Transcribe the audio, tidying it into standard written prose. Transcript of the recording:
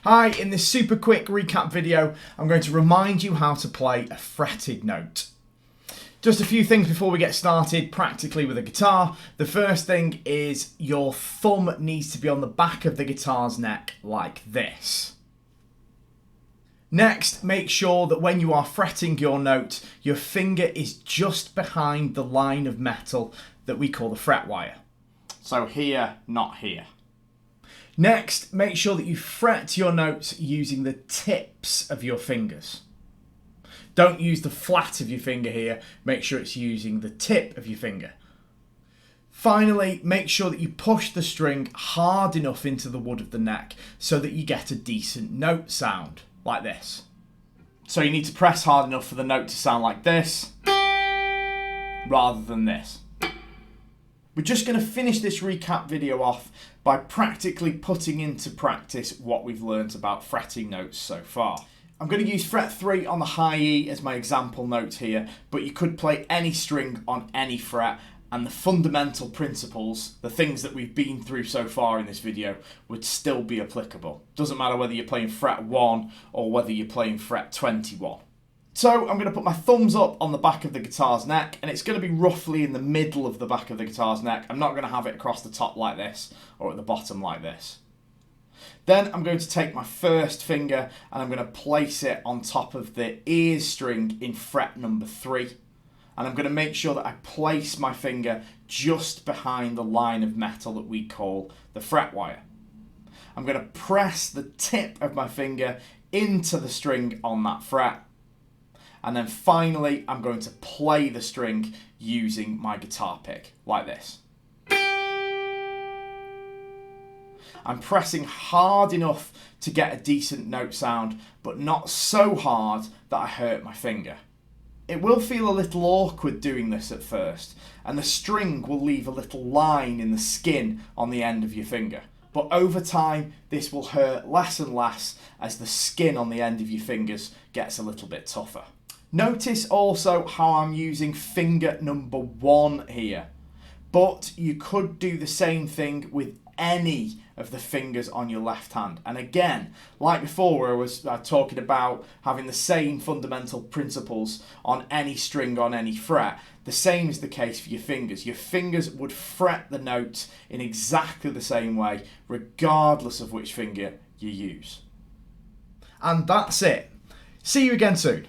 Hi, in this super quick recap video, I'm going to remind you how to play a fretted note. Just a few things before we get started practically with a guitar. The first thing is your thumb needs to be on the back of the guitar's neck like this. Next, make sure that when you are fretting your note, your finger is just behind the line of metal that we call the fret wire. So here, not here. Next, make sure that you fret your notes using the tips of your fingers. Don't use the flat of your finger here, make sure it's using the tip of your finger. Finally, make sure that you push the string hard enough into the wood of the neck so that you get a decent note sound, like this. So you need to press hard enough for the note to sound like this, rather than this. We're just going to finish this recap video off by practically putting into practice what we've learned about fretting notes so far. I'm going to use fret 3 on the high E as my example note here, but you could play any string on any fret, and the fundamental principles, the things that we've been through so far in this video, would still be applicable. Doesn't matter whether you're playing fret 1 or whether you're playing fret 21. So I'm going to put my thumbs up on the back of the guitar's neck, and it's going to be roughly in the middle of the back of the guitar's neck. I'm not going to have it across the top like this or at the bottom like this. Then I'm going to take my first finger and I'm going to place it on top of the ears string in fret number 3. And I'm going to make sure that I place my finger just behind the line of metal that we call the fret wire. I'm going to press the tip of my finger into the string on that fret. And then finally, I'm going to play the string using my guitar pick, like this. I'm pressing hard enough to get a decent note sound, but not so hard that I hurt my finger. It will feel a little awkward doing this at first, and the string will leave a little line in the skin on the end of your finger. But over time, this will hurt less and less as the skin on the end of your fingers gets a little bit tougher. Notice also how I'm using finger number 1 here, but you could do the same thing with any of the fingers on your left hand. And again, like before where I was talking about having the same fundamental principles on any string on any fret, the same is the case for your fingers. Your fingers would fret the note in exactly the same way, regardless of which finger you use. And that's it. See you again soon.